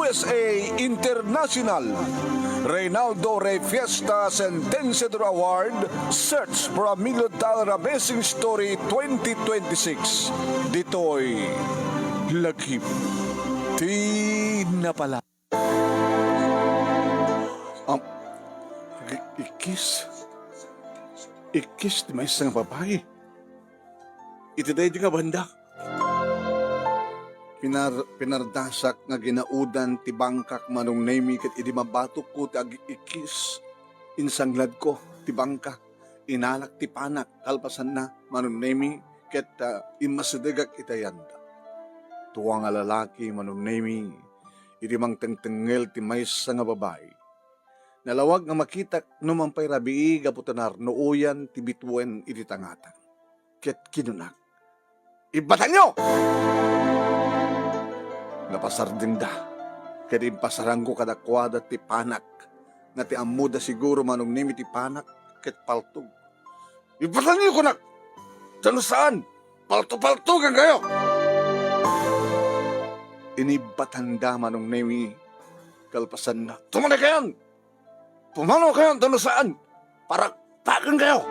USA International Reynaldo Rey Fiesta Sentenciador Award Search for a $1 Million Amazing Story 2026. Dito'y lagip di na pala. Ikis di may isang babae. Itiday di nga banda. Pinardasak nga ginaudan ti bangkak manong nemi ket idi mabatok ko ti ikis. Insanglad ko ti bangkak. Inalak ti panak kalpasan na manong nemi ket imasidegak itayanda. Tuwa nga lalaki manong nemi idi mang tengtengel ti maysa nga babae. Nalawag nga makita numampay rabii gaputanar nooyan ti bitwen iti tangatan. Ket kinunak. Ibatan nyo! Napasarding da. Ket impasaranggo kadakwada ti panak. Nga ti amuda siguro manong nimi ti panak ket paltog. Ibatan nyo kunak! Tano saan? Palto-paltogan kayo! Inibatan da manong nimi kalpasan na. Tumanay kayan! Pumano kayo tano saan? Para tagan kayo!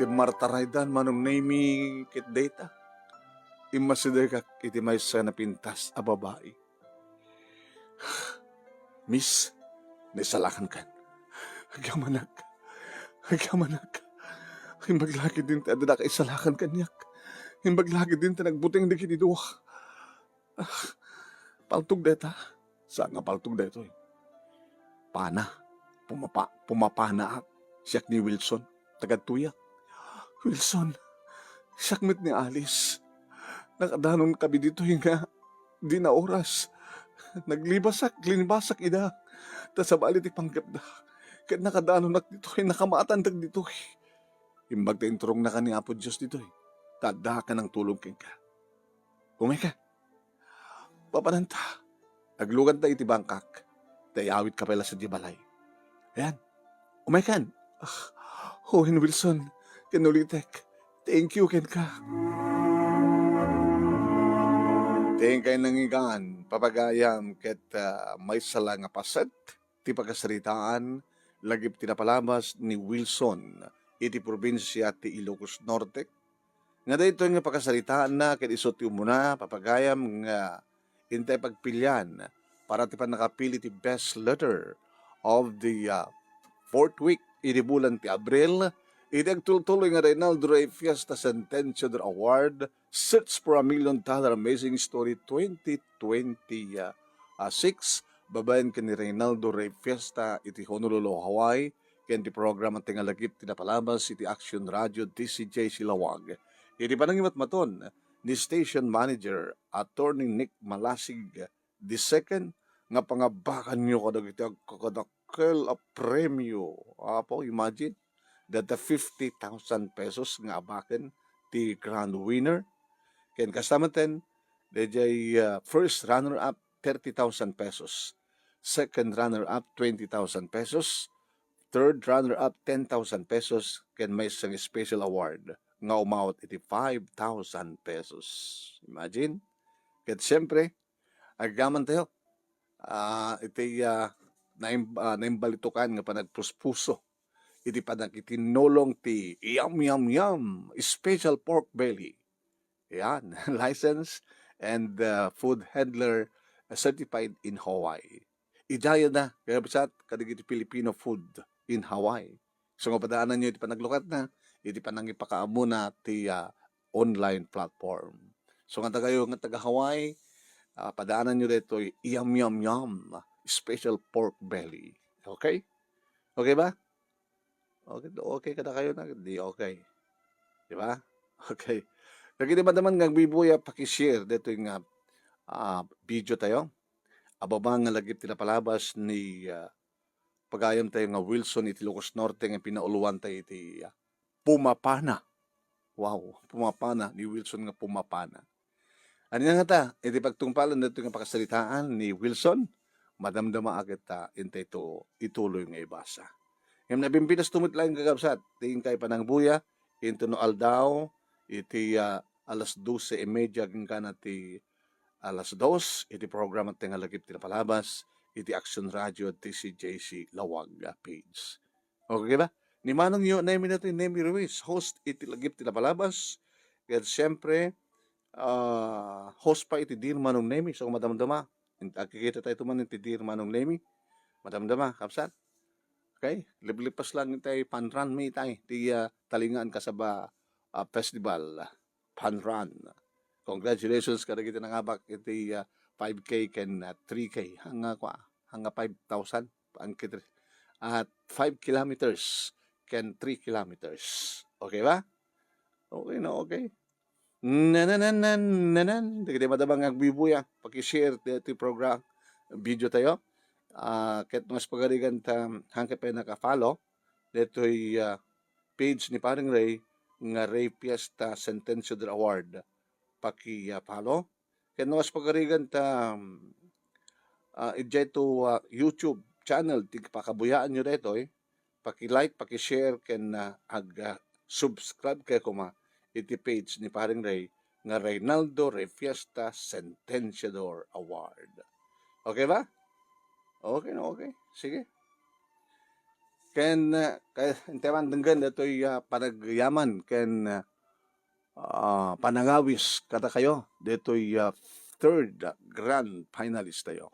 Timartaraydan manong nami kit data. Imasidegak iti maysa na pintas a babae. Miss, naisalakan kan. Agamanak. Himbaglagi din ta adada kaisalakan kanyak. Himbaglagi din ta nagbuting di kiniduwa. Paltog deta. Saan nga paltog deto eh? Pana. Pumapana at siyak ni Wilson. Tagadtuyak. Wilson, sakmit ni Alice. Nakadanon kami dito nga di na oras. Naglibasak ida. Tasabali ti panggap da. Kaya nakadanon nak dito nakamatan tag dito Imbag ta inturong na ka ni Apo Diyos dito Tada ka ng tulong king ka. Umay ka. Papananta. Aglugan ta iti bangkak. Tayawit ka pala sa Dibalay. Ayan. Umay kan. Hohen Wilson. Kinulitek. Thank you, ken ka. Thank kay nangigan. Papagayam ket may sala nga paset. Ti pagkasaritaan. Lagip tinapalabas ni Wilson. Iti probinsya ti Ilocos Norte. Nga dito nga pagkasaritaan na ket isot ti umuna. Papagayam nga intay pagpilyan. Para ti panakapili ti best letter of the fourth week. Iti bulan ti Abril. Iti agtultuloy nga Reynaldo Rey Fiesta Sentenciador Award Search for a $1 Million Amazing Story 2026. Babayan ka ni Reynaldo Rey Fiesta iti Honolulu, Hawaii. Ken ti program at tingalagip tinapalabas iti Action Radio DCJ Silawag. Iti panangimat maton ni Station Manager Attorney Nick Malasig II nga pangabakan nyo kadag iti agkakadakkel a premyo. Apo, imagine, that the 50,000 pesos nga abaken ti grand winner. Ken kasama ten, dejay first runner-up 30,000 pesos. Second runner-up 20,000 pesos. Third runner-up 10,000 pesos. Ken may isang special award nga umawat iti 5,000 pesos. Imagine. Ket siyempre, agaman tayo. Iti naimbalitukan nga panagpuspuso. Iti panagitinolong ti yum special pork belly. Yan, license and food handler certified in Hawaii. Idaya na, kaya bisat kadigiti Filipino food in Hawaii. So nga padaanan nyo iti panaglukat na, iti panangipakaamo na ti online platform. So nga tagayo nga taga Hawaii, padaanan nyo dito yum special pork belly. Okay? Okay ba? Okay kada kayo na? Di okay. Di ba? Okay. Lagi di ba naman nga bibuya pakishare dito yung video tayo. Ababa nga lagip tinapalabas ni pagayam tayo nga Wilson iti Ilocos Norte nga pinauluan tayo iti Pumapana. Wow, Pumapana ni Wilson nga Pumapana. Ano nga ta? Iti pagtungpalan dito nga pakasalitaan ni Wilson, madamdama agad intay to ituloy nga ibasa. Yung nabimpinas tumit lang gagabsat, tingin kay panang buya, into no aldaw, iti alas 12:30 ging kana ti alas 2, iti program at tingalagip tinapalabas, iti Action Radio at TCJC Lawag page. Okay ba? Ni Manong yun, Nemi natin, Nemi Ruiz, host iti lagip tinapalabas, at siyempre, host pa iti Dear Manong Nemi, so madamdama, kikita tayo tuman iti Dear Manong Nemi, madamdama, kapsat. Okay? Liblipas lang tayo, panran may tayo, di talingaan kasaba festival, panran. Congratulations kada kita nangabak iti 5K ken 3K hanga 5,000 ang kita at 5 kilometers ken 3 kilometers. Okay ba? Okay na okay. Nanan. Di kita madabang agbibuya. Paki-share iti program video tayo. Ket mas pagarigan ta hangke pa naka-follow detoy page ni Paring Ray nga Ray Fiesta Sentenciador Award paki-follow. Ket mas pagarigan ta to YouTube channel tig pakabuyaan nyo dito paki-like, paki-share ken subscribe kay kuma iti page ni Paring Ray nga Reynaldo Ray Fiesta Sentenciador Award. Okay ba? Okay na okay. Sige. Ken teman denggan datoy panagyaman ken panangawis kata kayo detoy third grand finalist tayo.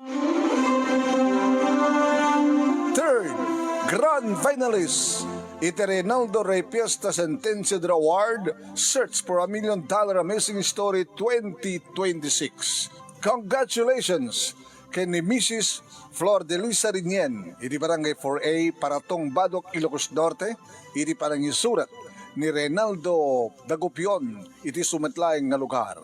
Third grand finalist iti Reynaldo Ray Fiesta Sentenciador Award Search for $1 Million Amazing Story 2026. Congratulations kay ni Mrs. Flor de Luisa Rinien, iti barangay 4A, Paratong Badok, Ilocos Norte, iti parang isurat ni Reynaldo Dagupion, iti sumatlaing nga lugar.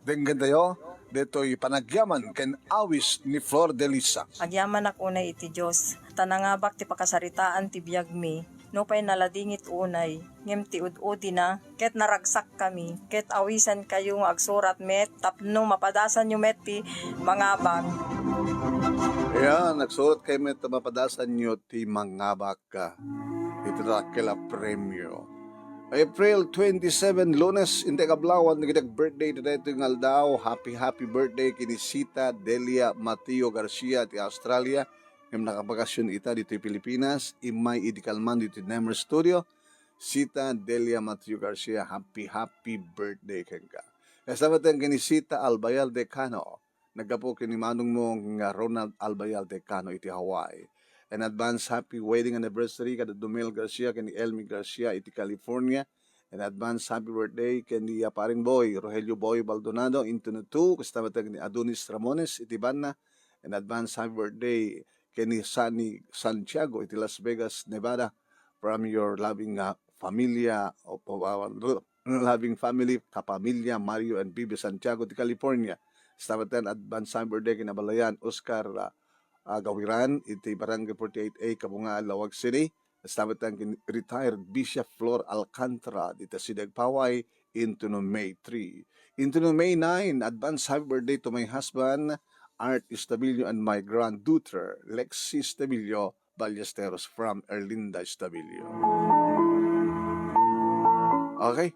Denggan tayo, deto'y panagyaman ken awis ni Flor de Luisa. Agyaman ako na iti Diyos, tanangabak ti pakasaritaan ti biyag mi, no pa'y naladingit unay, ngem ti ududi na, ket naragsak kami, ket awisan kayo nga agsurat met, tapno mapadasan nyo met ti mangabak. Ayan, nagsurat kayo met mapadasan nyo ti mangabak ka. Ito na kila premyo. April 27, Lunes, inte kablawan, nagitag birthday na dito yung aldaw. Happy birthday kini Sita Delia Mateo Garcia ti Australia. Yung nakabakasyon ita dito yung Pilipinas. Imay idikalman dito yung Nemer Studio. Sita Delia Mateo Garcia, happy birthday kengka. Kasama tayong kini Sita Albayal Decano. Nagkapo kini manong mo nga Ronald Albayal Decano iti Hawaii. An advance happy wedding anniversary kada Dumel Garcia kani Elmi Garcia iti California. An advance happy birthday kani paring boy Rogelio Boy Baldonado into na 2 kasama tayong ni Adonis Ramones iti Banna. An advance happy birthday kani Sunny Santiago iti Las Vegas, Nevada from your loving familia of loving family kapamilya Mario and Bibi Santiago iti California. Stamatan advance happy birthday kinabalayan Oscar Gawiran iti Barangay 48A Kabunga Lawag City. Stamatan retired Bishop Flor Alcantara dito si Dagpaway into no May 3. Into no May 9, advance happy birthday to my husband Art Estabilio and my granddaughter Lexi Estabilio Ballesteros from Erlinda Estabilio. Okay.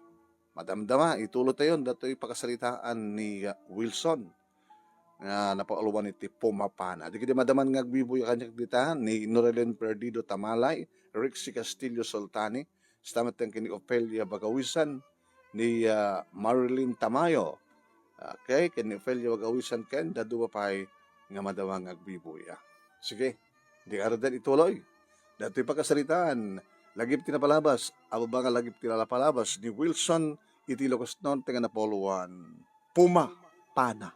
Madamdama, itulo tayo, dato'y pakasalitaan ni Wilson na napakaluwan iti Pumapana. Di kiti madaman nga agbibuya kanyang dita ni Norelen Perdido Tamalay, Rixie Castillo Soltani, stamat ng kini Ofelia Bagawisan, ni Marilyn Tamayo. Okay, kini Ofelia Bagawisan ken, daduwa pa'y nga madamang agbibuya. Sige, di aradan ituloy. Dato'y pakasalitaan, lagip tinapalabas, ababa nga lagip tinapalabas ni Wilson iti Ilocos Norte nga napoluan. Pumapana.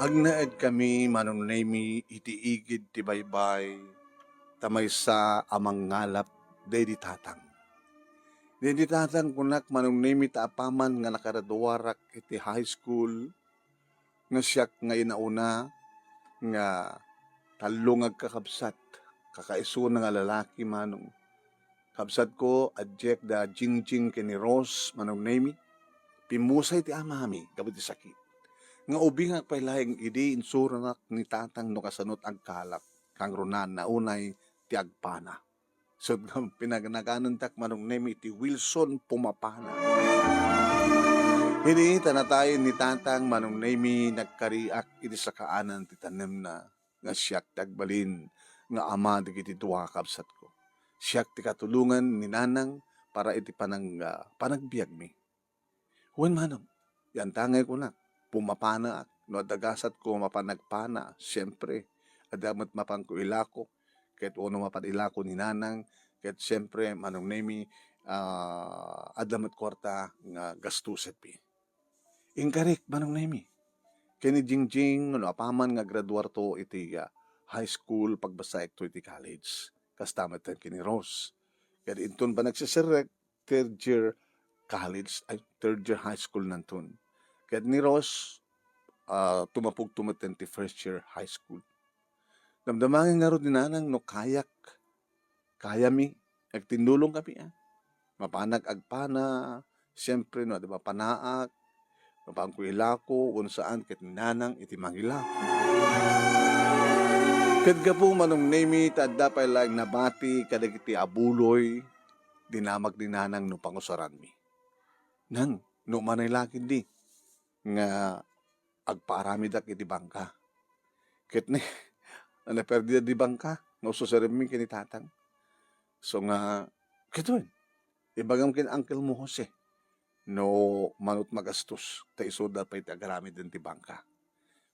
Agnaed kami manong nemi iti igid ti baybay tamay sa amang ngalap dedi tatang. Dedi tatang kunak manong nemi taapaman nga nakaraduwarak iti high school nga siyak nga inauna nga talungag kakabsat kakaiso nga lalaki manong kabsat ko adjek da jingjing kini Rose manong nemi pimusay ti amami kabit sakit nga ubing ang pailahing idi insura ni tatang no kasanot ang kalap kang runan na unay ti agpana So, pinagnaganon manong name iti Wilson Pumapana. Hindi tanatayin ni tatang manong name nagkariak iti sa kaanan ti tanem na nga siyak tagbalin nga ama di kiti duwa kabsat ko. Siyak ti katulungan ni nanang para iti panagbiag mi. Huwag manong, yan tangay ko na, pumapana ak, no dagasat ko mapanagpana, siyempre, adamat mapangko ilako, kahit uno mapanilako ni nanang, kahit siyempre, manong nemi, adamat kwarta nga gastuset pi. Inkarik, manong nemi, kini Jingjing, no apaman nga graduar to iti high school, pagbasa to iti college, kastamat tan kini Rose. Kaya inton pa nagsisirek, third year college, ay third year high school nantun. Kaya ni Rose, tumapog ti first year high school. Damdamangin nga ro ni nanang no kaya mi, agtindulong kami mapanag agpana, siyempre no, diba, panaak, mapangkuilako, unsaan ket nanang iti mangilako. Ket gapu manong nemi, tadda pa lang nabati, kadag iti abuloy, dinamag ni nanang no pangusaran mi. Nang, no manay lakin di, nga agpaaramidak iti bangka. Ket ni, perdida di bangka, nga ususarim mi kini tatang. So nga, kitoin, ibagam kin Uncle mo Jose, no manut magastos, ta isoda pa iti agaramid din ti bangka.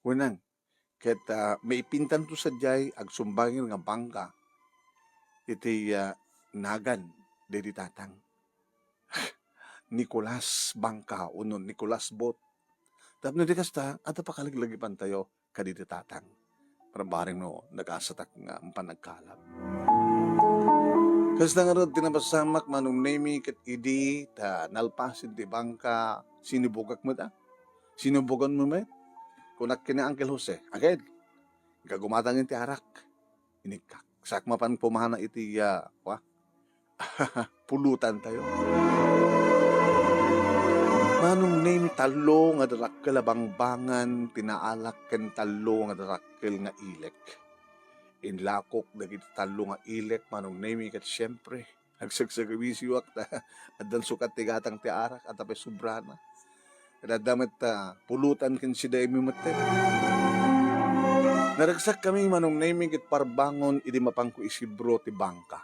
Wenang, ket may ipintan to sa jay, agsumbangin nga bangka, iti nagan, dedi tatang. Nicolas Bangka, unon Nicolas Bot. Tapos na di kasta, at pakalaglagipan tayo, kaditi tatang. Parang baring no, nag-asatak nga, panagkalap. Kasta nga rin, tinabasamak manong nemi, kat idi, nalpasin di bangka, sinibugak mo ta? Sinubugan mo met? Kunak kina Uncle Jose, agad, gagumatangin ti arak. Inikak, sakmapan pumahana iti, pulutan tayo. Manong name talo nga darakkel abangbangan, tinaalak ken talo nga darakkel nga ilek. Inlakok dagiti talo nga ilek, manong name ket siyempre, agsagsagawisiwak ta, adan sukat tigatang ti arak, at apay sobrana. Kadadamet pulutan ken si dahi mimaten. Naragsak kami manong name ket parbangon, idi mapangko isibro ti bangka.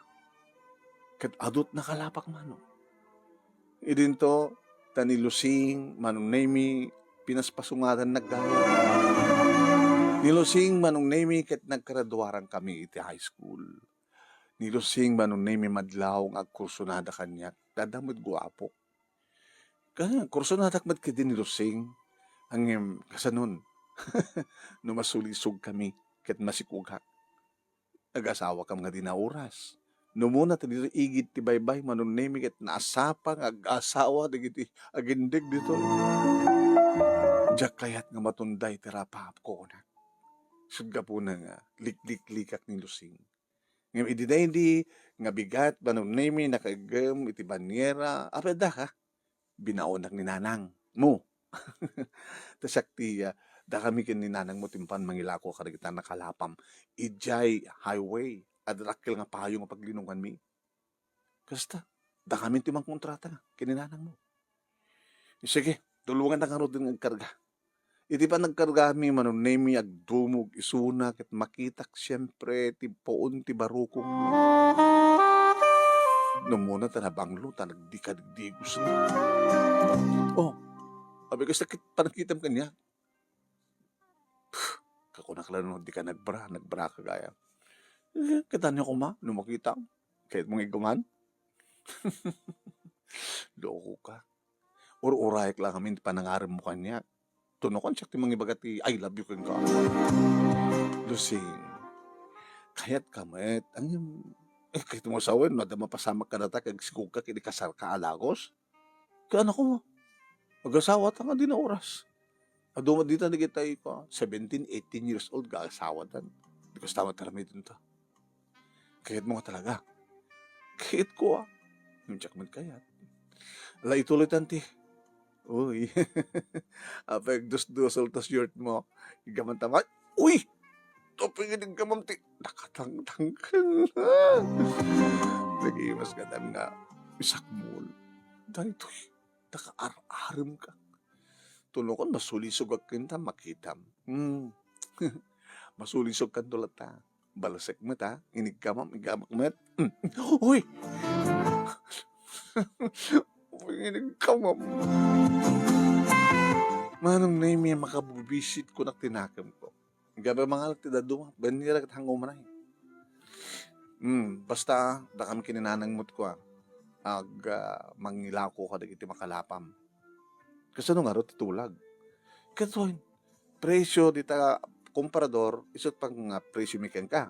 Ket adot nakalapak manong. Idinto, tanilusing, manong nemi, pinaspasungatan naggaya. Nilusing, manong nemi, ket nagkaraduaran kami iti high school. Nilusing, manong nemi, madlaw, agkursunada kanyak, dadamod guwapo. Kaya, kursunada mat kiti nilusing, ang kasanon, numasulisog kami, ket masikugak. Nag-asawa kam nga dinauras. No muna dito igit ti baybay manong nemi ket naasapang ag-asawa digiti agindig dito. Diyak kayat nga matunday ti rapap ko na. Sudga po na nga likliklikak ni Lusing. Ngam idi nga bigat manong nemi nakagem iti banyera apeda ka binaonak ni nanang mo. Tasak ti da kami ken ni nanang mo timpan mangilako kadagita nakalapam ijay highway adrakkel nga payo nga paglinungan mi. Kasta, da kami timang kontrata nga, kininanang mo. Sige, tulungan na nga rin din nagkarga. Iti pa nagkarga mi, manong nemi, agdumog, isunak, at makitak siyempre, ti poon, ti barukong. Nung muna, tanabanglo, tanagdikadigdigos na. Oh, abi kasi panakitam kanya. Kakunak lang, di ka nagbra ka gaya. Kita niyo ko ma, nung makita, kahit mga iguman. Loko ka. Or-urayak lang kami, panangarim mo kanya. Tunukan siya ti mga ibagati, I love you kang ka. Lusing, kaya't kamet, ang yung, kahit mo sawen, madama pasamak ka na ta, kag sikug ka, kini kasar ka alagos. Kaya anak ko, mag-asawa ta nga din na oras. Aduma dito na kita ko, 17, 18 years old, ga-asawa tan. Di ko tama talamay dun ta. Kayat mo nga talaga. Kayat ko yung tiyakman kayat. Ala ituloy tanti. Uy. Apag dos-dosol tas yurt mo. Igaman tama. Uy! Topingin ng gamamti. tangtang. Nagimas ka dan nga, isakmul. Dahil ito'y, naka-aram ka. Tulungan, masulisog ak kinta, makitam. Masulisog ka tulat ta. Balasek mo ta, inig ka mam, igamak mo. Uy! Uy, inig ka mam. Manong na yung makabubisit ko na tinakam ko. Gabi mga alat tida duwa, banira kat hanggang umanay. Basta, da kami kininanang mo't ko mangilako ka dagiti makalapam. Kasi nung araw titulag. Kasi presyo dita kumparador, isot pang presyo miken ka.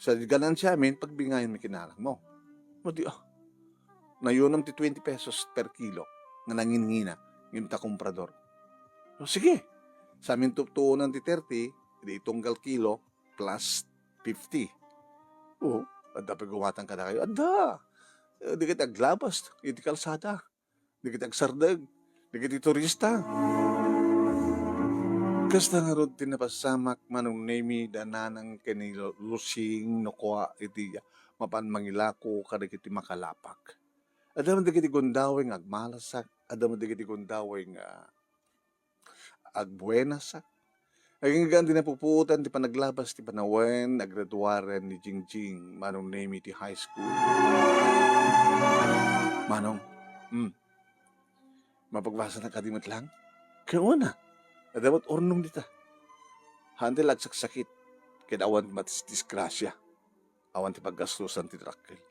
Sa ganansya amin, pagbingayan mi kinalang mo. Madi nayunam ti 20 pesos per kilo nga nangingina ng ta kumparador. So, sige, sa amin tutuunan ti 30, di itonggal kilo plus 50. Adda pagawatan ka na kayo. Adda! Di kita aglabas, di kalsada, di kita agsardag, di kita turista. Kasta nga ron tinapasamak manong nemi dananang kanilusing nukwa iti mapan mangilako kada kiti makalapak. Adam di kiti gundawing agmalasak, adam di kiti gundawing agbuenasak. Naging ganti na puputan ti panaglabas ti panawen, nagraduaren ni Jingjing manong nemi ti high school. Manong, mapagbasa na kadimot lang? Kaya na. Adamat ornong dita. Handel agsaksakit. Kaya awan matis disgrasya. Awan ti paggastusan ti trakkel.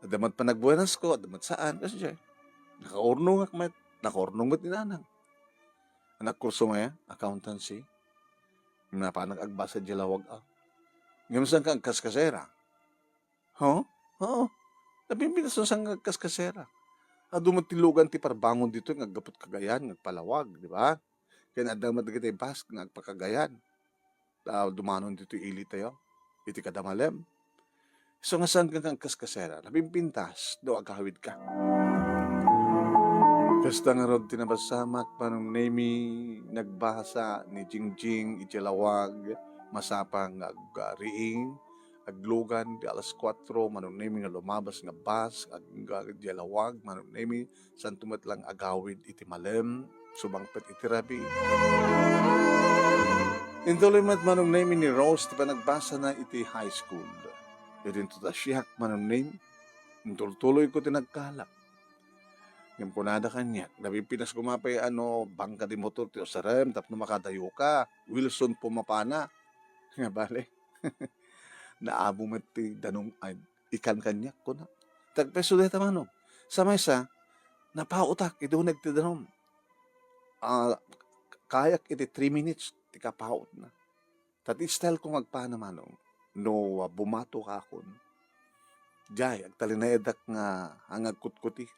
Adamat pa nagbuenas ko. Adamat saan. Kasi siya. Nakaornong akmat. Nakaornong mat ninanang. Anak kurso maya. Accountancy. Napanag agbasa dilawag ang. Ngayon kang kaskasera. Oo. Napimpinas sang kaskasera. Dumatilugan ti parbangon dito ng agapot kagayan, ngagpalawag, di ba? Kaya nadamat kita yung bask, ngagpakagayan. Dumanon dito ili tayo, iti kadamalem. So nga saan kang kaskasera, napimpintas, do agawid ka. Kasta nga rod tinabasamak, panong nemi, nagbasa ni Jingjing, itilawag, masapang agriing, aglugan di alas 4 manong nemi nga lumabas nga bus di alawag manong nemi santumet lang agawid iti malem subangpet iti rabi. Intuloy mat manong nemi ni Rose ti panagbasa na iti high school. Idin to ta siyak manong nemi intultuloy ko tinagkalak. Yung punada kanya, nabipinas kumapay bangka di motor ti osarem tapno makadayo ka. Wilson pumapana. Nga bale. Naabo mo ti danong ikan kanya ko na. Tagpeso deta manong. Sa maysa, napautak, ito nagtidanom. Kayak iti 3 minutes, ti kapaut na. Tati style kong agpana manong, no bumato ka akon. Diyay, agtalinaedak nga hangagkutkuti.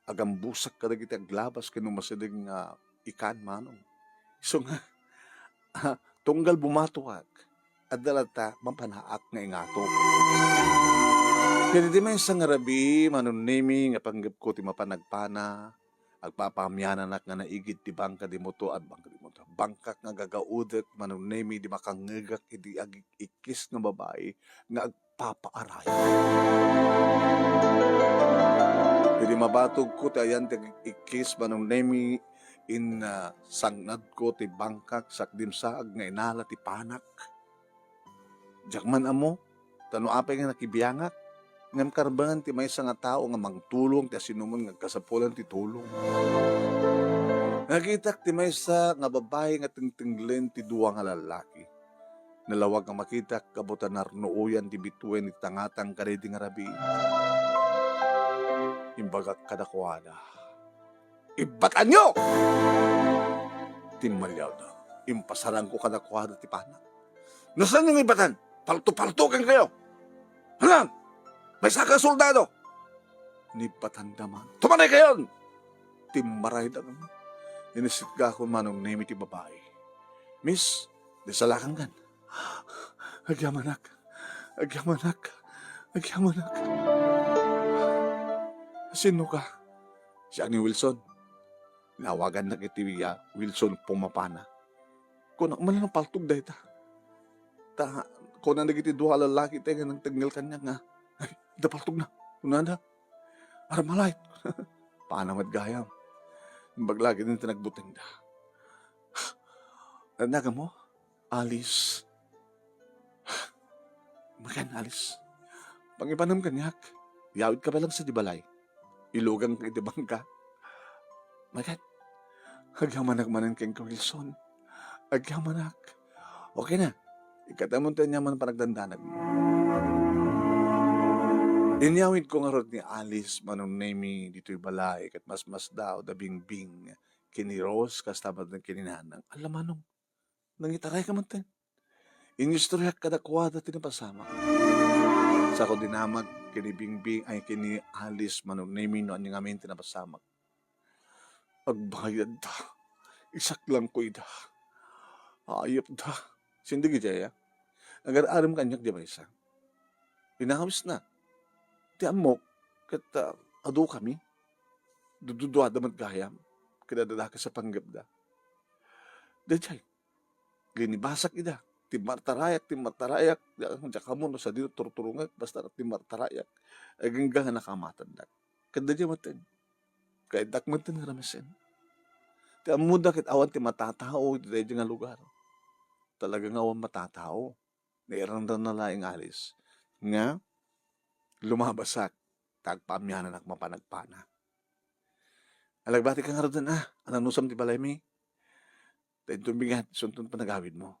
Agambusak ka dagiti aglabas kinumasidig nga ikan manong. So nga, tunggal bumato kag. At dalata, mapanaak nga ingato. Kaya di may isang rabi, manunimi, nga panggap ko ti mapanagpana, agpapamyanan nga naigit ti bangka di moto at bangka di moto. Bangkak nga gagaudet, manunimi, di makangagak, iti ikis nga babae, nga agpapaaray. Hindi mabatog ko ti ayan ti ikis, manunimi, sangnad ko ti bangkak, sakdimsaag nga inala ti panak. Jakman amo, tano apay nga nakibiyangak, ngam karbangan ti may nga tao nga mangtulong, ti asinuman nga kasapulan ti tulong. Nakitak ti may nga babae nga tingtinglen ti duwa nga lalaki. Nalawag nga makitak, kabutan narnooyan ti bituin ti tangatang karedi nga rabi. Imbagak kadakwada. Ibatan nyo! Timalyaw na. Impasarang ko kadakwada ti panak. Nasaan yung ibatan? Palto-paltukan kayo. Halang! May saka soldado. Ni patandaman. Tumanay kayo! Timaray na naman. Inisitga ko manong name ti babae. Miss, disalakan gan. Agyamanak. Sino ka? Siya ni Wilson. Nawagan na kiti Wilson pumapana. Kung man ng paltog dahita. kung na nagiti duha lalaki tayo nga nang tanggal kanya nga, ay, dapaltog na, kunanda, aramalay, paanamat gayam, baglagi din tinagbuting da. Naga mo, Alice, makan Alice, pangipanam kanyak, yawid ka pa lang sa dibalay, ilugang kay dibang ka, makan, agyamanak manan keng Wilson, agyamanak, okay na, ikatamon tayo niya man panagdandanag mo. Inyawid ko nga rod ni Alice manong name dito'y balay kat mas daw da bingbing kini Rose kastamad ng kininanang alamanong nangitaray ka man ten. Inyustoryak kadakwada tinapasama. Sa ko dinamag kini bingbing ay kini Alice manong name no anyang amin tinapasama. Agbayad da. Isak lang ko ida. Ayop da. Sindigi jaya. Agar-aram kanyak di ba isa? Pinahawis na. Ti amok, kat ado kami, dududwa damat gayam, kadadada ka sa panggap da. Dajay, linibasak ida, timartarayak, diya ka mo, sa dito turturungag, basta timartarayak, aganggang nakamatan da. Kadadya matin, kahit dakmatin nga ramasin. Ti amuda kit awan ti matatao, dahil nga lugar. Talagang awan matatao, nairandan na laing alis. Nga, lumabasak, tagpamyanan ak mapanagpana. Alagbati ka nga rin ananusam ti balay mi. Dahil tumbingat, suntun panagawid mo.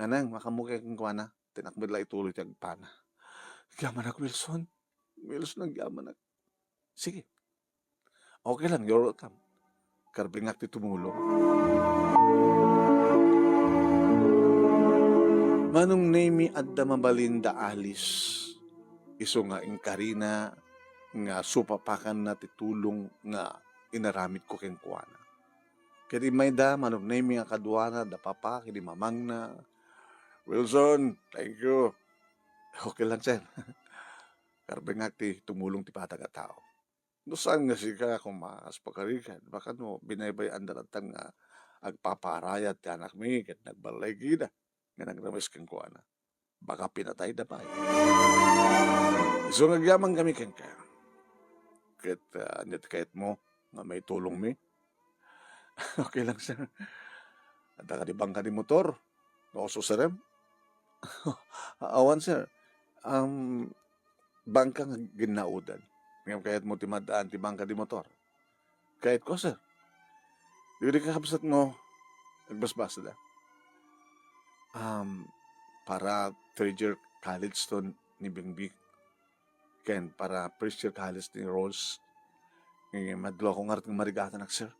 Nanang, makamukha kang kuwana, tinakbid la ituloy ti agpana. Yaman ak, Wilson. Wilson ang yaman ak. Sige. Okay lang, you're welcome. Karbingak ti tumulong. Manong name adda mabalinda Alice. Iso nga inkarina nga supapakan na titulong nga inaramid ko keng kuana. Kaya may da manong name nga kaduana da papa kini mamang na Wilson, thank you. Okay lang sen. Karbengak ti tumulong ti patag at tao. Nusan nga sika kung makaspakarikan. Baka no binaybayan dalatang nga agpaparayat ti anak mi ket nagbalay gida nga nagramis keng kuana. Baka pinatay da pa. So nagyamang kami keng ka. Kahit mo nga may tulong mi. Okay lang sir. At nakadibang ka ni motor. Nauso sa rem. Awan sir. Bangka nga ginaudan. Ngayon kahit mo timadaan ti bangka di motor. Kahit ko sir. Di ka kapsat mo. Nagbasbasa da. Para third year college to ni Bingbing. Ken, para first year college ni Rose. Ngayon, madlo ko nga rin marigatan ak sir.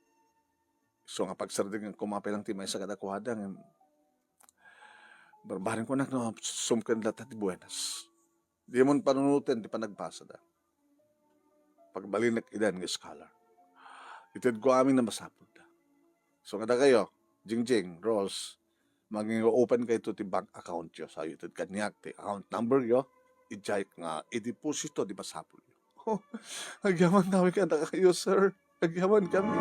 So nga pagsarding kumapay lang timay sa kadakwada. Barbarin ko na no, sumkan lahat ti buenas. Di mo panunutin, di pa nagbasa da. Pagbalinak idan ng scholar. Itid ko amin na masapod da. So nga da kayo, Jingjing, Rose, maging open kayo ti bank account yo. So itid kanyak, ti account number yo, ijay nga, i-deposito, di masapod yo. Oh, agyaman namin ka na kayo, sir. Agyaman kami.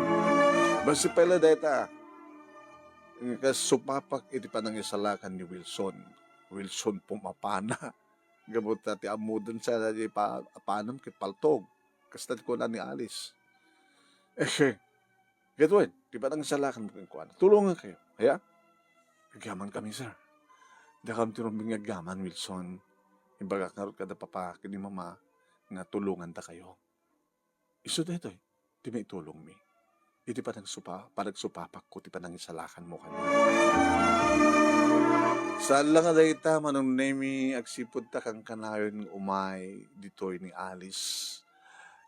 Basta pala data, supapak iti panangisalakan ni Wilson. Wilson pumapana. Gamot na ti amudan sa panam kit paltog. Kastad ko na ni Alice. Gatuin, di panangisalakan mo kong kuwan. Tulungan kayo. Kaya, agyaman kami, sir. Di kami tinumbing agyaman, Wilson. Ibaga karot kada papakin ni mama nga tulungan ta kayo. Iso dito di may tulong mi. Iti pa supapak ko, ti pa nang isalakan mo kanya. Saan lang nga dayta, manong nemi, agsipod ta kang kanayon umay, ditoy ni Alice.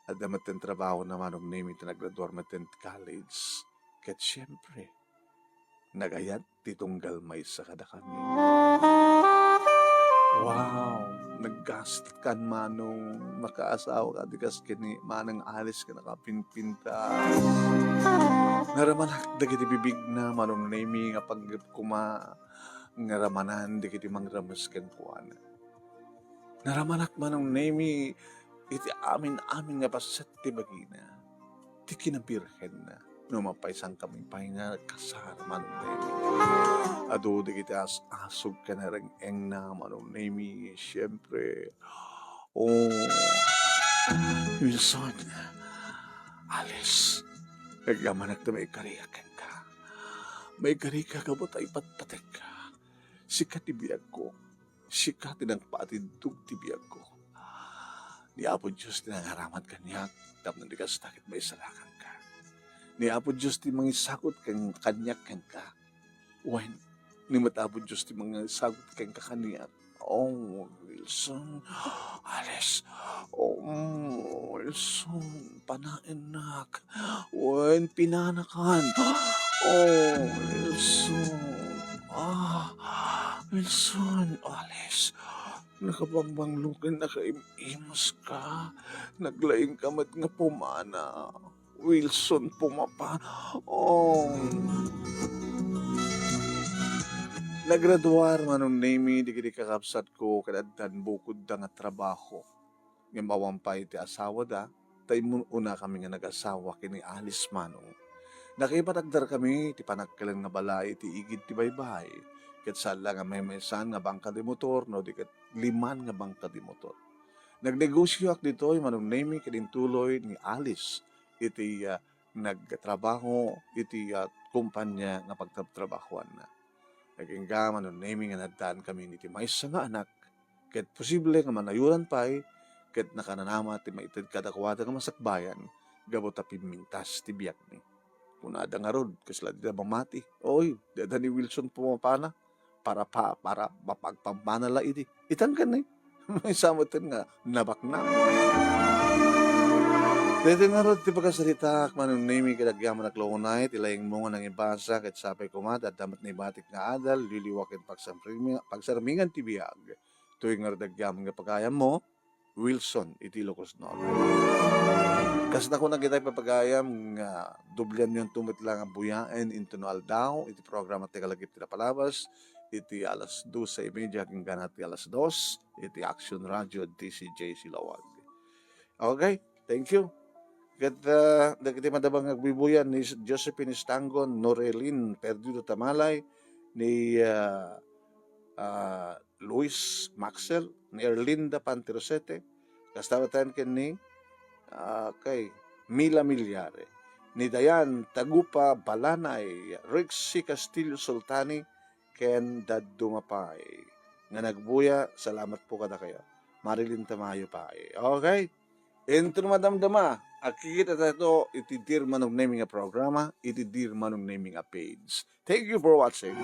At damat ang trabaho na manong nemi, tinagrador matin college. Kat syempre, nagayat titunggal may sa kada kami. Wow! Naggastat kan manong makaasawa ka di kas kini manang Alice ka nakapinpinta. Naramanak dagiti bibig na manong nemi nga paggap kuma ngaramanan dagiti mangramas ken kuana. Naramanak manong nemi iti amin nga pasat ti bagina. Ti kinabirhen na. no mapaisan kami pahinga kasar manong nemi. Ado di kita asog ka na rin eng na manong nemi, siyempre. Oh, Wilson, Alice, nagamanak na may kariyakan ka. May karika ka ba tayo patpatek ka? Sikat tibiyag ko. Sikat ng patintog tibiyag ko. Ni Apo Diyos tinangaramat kanyak, tapos di ka sakit may salakan ka. Ni Apo Diyos ti mangisakot kang kanyak kan ka. When, ni matapod Diyos ti mangisakot kang kakaniyak. Oh, Wilson, Alice, oh, Wilson, panainak, when pinanakan, oh, Wilson, Wilson, Alice, nakabangbanglugan, nakaimimos ka, naglaing kamat nga pumana, Wilson, pumapa, oh, nagraduar manong nemi di kiti kakapsat ko kadaddan bukod da nga trabaho. Nga mawampay ti asawa da, tay una kami nga nag-asawa kini Alice manong. Nakipatagdar kami ti panagkalan nga balay ti igid ti baybay. Ket sala nga may mesan nga bangka di motor no di ket liman nga bangka di motor. Nagnegosyo ak ditoy manong nemi kadin tuloy ni Alice iti nagtrabaho iti kumpanya nga pagtrabahuan na. Naging gaman no naming nga nadaan kami ni ti maysa nga anak, ket posible nga manayuran pay, ket nakananama ti maitid kadakwada nga masakbayan, gabot ta pimintas ti biyak ni. Kunada nga rod, kasla di na mamati. Oy, dada ni Wilson pumapana, para mapagpampanala iti. Itan ka na may samutin nga, nabak na. Dito nga rod, ti pagkasalita, manong nami kadagyaman na klonay, tilayang mo nga nang ibasa, kat sapay kumata, damat ni batik nga adal, liliwakin pagsarmingan ti biyag. Tuwing nga radagyaman nga pagayam mo, Wilson, iti Ilocos Norte. Kas na ko na kita'y papagayam nga dublyan yung tumitla nga buyain into no aldaw, iti programa ti kalagip ti napalabas, iti alas 12:30 hanggang ganat ti alas 2, iti Action Radio DCJ Silawag. Okay, thank you. Kat dagiti madabang agbibuyan ni Josephine Estangon, Norelin Perdido Tamalay, ni Luis Maxel, ni Erlinda Panterosete, kastabatan ken ni kay Mila Milyare, ni Dayan Tagupa Balanay, Rixie Castillo Sultani, ken Dadumapay. Nga nagbuya, salamat po kada kayo. Marilyn Tamayo pa. Okay? Ento madamdama, akikita tayo itidir manong naming a programa, itidir manong naming a page. Thank you for watching.